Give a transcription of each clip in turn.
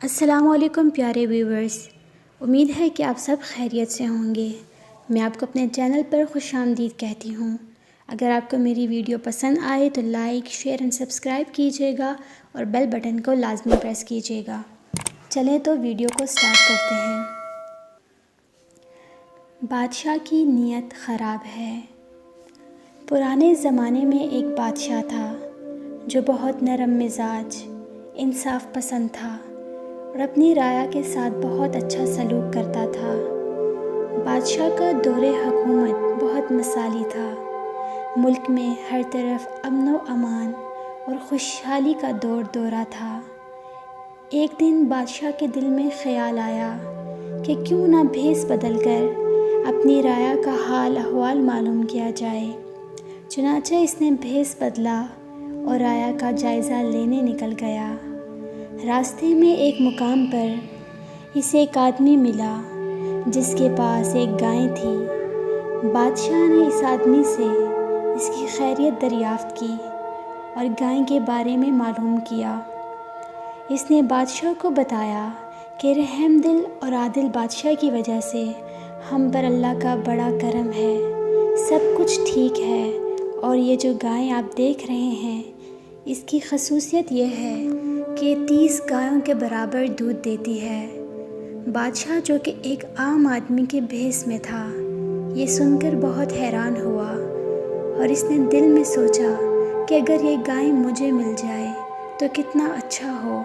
السلام علیکم پیارے ویورز، امید ہے کہ آپ سب خیریت سے ہوں گے۔ میں آپ کو اپنے چینل پر خوش آمدید کہتی ہوں۔ اگر آپ کو میری ویڈیو پسند آئے تو لائک، شیئر اینڈ سبسکرائب کیجیے گا اور بیل بٹن کو لازمی پریس کیجیے گا۔ چلیں تو ویڈیو کو سٹارٹ کرتے ہیں۔ بادشاہ کی نیت خراب ہے۔ پرانے زمانے میں ایک بادشاہ تھا جو بہت نرم مزاج، انصاف پسند تھا اور اپنی رعایا کے ساتھ بہت اچھا سلوک کرتا تھا۔ بادشاہ کا دور حکومت بہت مثالی تھا۔ ملک میں ہر طرف امن و امان اور خوشحالی کا دورہ تھا۔ ایک دن بادشاہ کے دل میں خیال آیا کہ کیوں نہ بھیس بدل کر اپنی رعایا کا حال احوال معلوم کیا جائے۔ چنانچہ اس نے بھیس بدلا اور رعایا کا جائزہ لینے نکل گیا۔ راستے میں ایک مقام پر اسے ایک آدمی ملا جس کے پاس ایک گائے تھی۔ بادشاہ نے اس آدمی سے اس کی خیریت دریافت کی اور گائے کے بارے میں معلوم کیا۔ اس نے بادشاہ کو بتایا کہ رحم دل اور عادل بادشاہ کی وجہ سے ہم پر اللہ کا بڑا کرم ہے، سب کچھ ٹھیک ہے، اور یہ جو گائے آپ دیکھ رہے ہیں اس کی خصوصیت یہ ہے کہ 30 گایوں کے برابر دودھ دیتی ہے۔ بادشاہ جو کہ ایک عام آدمی کے بھیس میں تھا، یہ سن کر بہت حیران ہوا اور اس نے دل میں سوچا کہ اگر یہ گائے مجھے مل جائے تو کتنا اچھا ہو،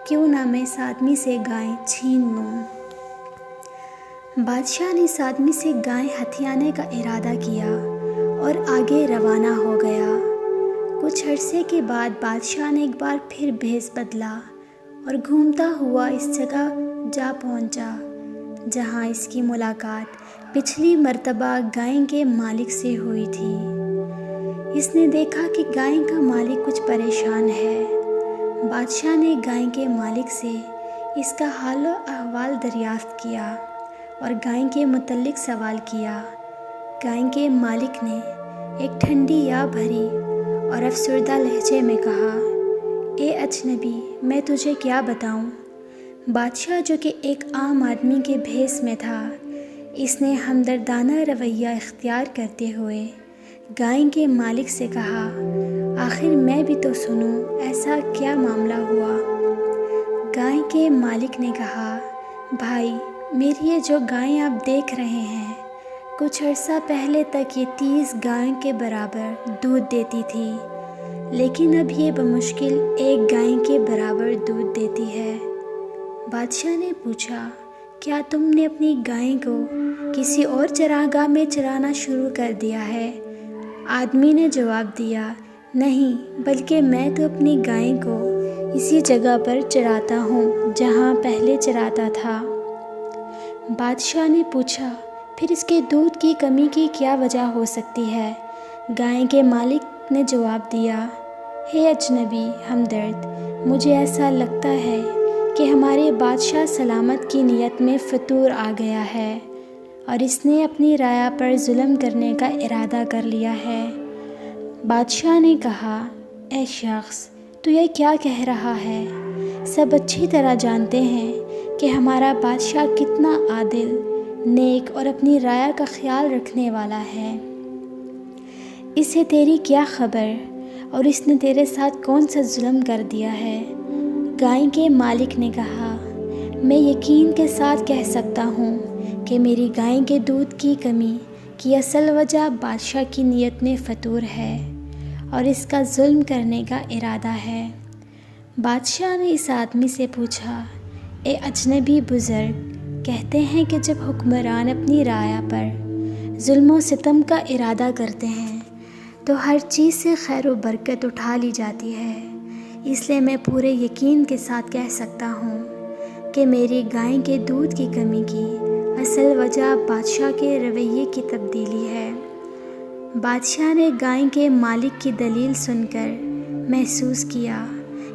کیوں نہ میں اس آدمی سے گائے چھین لوں۔ بادشاہ نے اس آدمی سے گائے ہتھیانے کا ارادہ کیا اور آگے روانہ ہو گیا۔ کچھ عرصے کے بعد بادشاہ نے ایک بار پھر بھیس بدلا اور گھومتا ہوا اس جگہ جا پہنچا جہاں اس کی ملاقات پچھلی مرتبہ گائے کے مالک سے ہوئی تھی۔ اس نے دیکھا کہ گائے کا مالک کچھ پریشان ہے۔ بادشاہ نے گائے کے مالک سے اس کا حال و احوال دریافت کیا اور گائے کے متعلق سوال کیا۔ گائے کے مالک نے ایک ٹھنڈی یا بھری اور افسردہ لہجے میں کہا، اے اجنبی، میں تجھے کیا بتاؤں؟ بادشاہ جو کہ ایک عام آدمی کے بھیس میں تھا، اس نے ہمدردانہ رویہ اختیار کرتے ہوئے گائے کے مالک سے کہا، آخر میں بھی تو سنوں، ایسا کیا معاملہ ہوا؟ گائے کے مالک نے کہا، بھائی، میری یہ جو گائے آپ دیکھ رہے ہیں، کچھ عرصہ پہلے تک یہ 30 گایوں کے برابر دودھ دیتی تھی، لیکن اب یہ بمشکل ایک گائے کے برابر دودھ دیتی ہے۔ بادشاہ نے پوچھا، کیا تم نے اپنی گائے کو کسی اور چراگاہ میں چرانا شروع کر دیا ہے؟ آدمی نے جواب دیا، نہیں، بلکہ میں تو اپنی گائے کو اسی جگہ پر چراتا ہوں جہاں پہلے چراتا تھا۔ بادشاہ نے پوچھا، پھر اس کے دودھ کی کمی کی کیا وجہ ہو سکتی ہے؟ گائے کے مالک نے جواب دیا، ہے اجنبی ہمدرد، مجھے ایسا لگتا ہے کہ ہمارے بادشاہ سلامت کی نیت میں فطور آ گیا ہے اور اس نے اپنی رعایا پر ظلم کرنے کا ارادہ کر لیا ہے۔ بادشاہ نے کہا، اے شخص، تو یہ کیا کہہ رہا ہے؟ سب اچھی طرح جانتے ہیں کہ ہمارا بادشاہ کتنا عادل، نیک اور اپنی رعایا کا خیال رکھنے والا ہے۔ اسے تیری کیا خبر اور اس نے تیرے ساتھ کون سا ظلم کر دیا ہے؟ گائے کے مالک نے کہا، میں یقین کے ساتھ کہہ سکتا ہوں کہ میری گائے کے دودھ کی کمی کی اصل وجہ بادشاہ کی نیت میں فطور ہے اور اس کا ظلم کرنے کا ارادہ ہے۔ بادشاہ نے اس آدمی سے پوچھا، اے اجنبی بزرگ، کہتے ہیں کہ جب حکمران اپنی رعایا پر ظلم و ستم کا ارادہ کرتے ہیں تو ہر چیز سے خیر و برکت اٹھا لی جاتی ہے، اس لیے میں پورے یقین کے ساتھ کہہ سکتا ہوں کہ میری گائے کے دودھ کی کمی کی اصل وجہ بادشاہ کے رویے کی تبدیلی ہے۔ بادشاہ نے گائے کے مالک کی دلیل سن کر محسوس کیا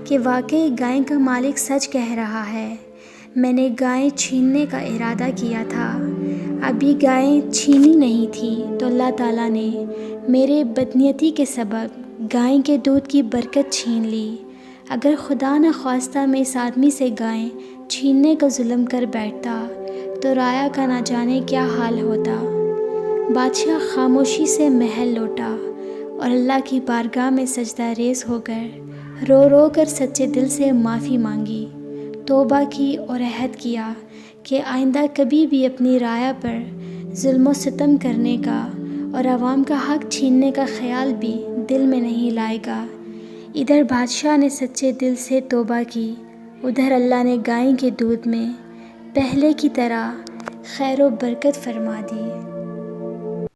کہ واقعی گائے کا مالک سچ کہہ رہا ہے۔ میں نے گائے چھیننے کا ارادہ کیا تھا، ابھی گائے چھینی نہیں تھی تو اللہ تعالیٰ نے میرے بدنیتی کے سبب گائے کے دودھ کی برکت چھین لی۔ اگر خدا نخواستہ میں اس آدمی سے گائیں چھیننے کا ظلم کر بیٹھتا تو رایا کا نہ جانے کیا حال ہوتا۔ بادشاہ خاموشی سے محل لوٹا اور اللہ کی بارگاہ میں سجدہ ریز ہو کر رو رو کر سچے دل سے معافی مانگی، توبہ کی اور عہد کیا کہ آئندہ کبھی بھی اپنی رایا پر ظلم و ستم کرنے کا اور عوام کا حق چھیننے کا خیال بھی دل میں نہیں لائے گا۔ ادھر بادشاہ نے سچے دل سے توبہ کی، ادھر اللہ نے گائے کے دودھ میں پہلے کی طرح خیر و برکت فرما دی۔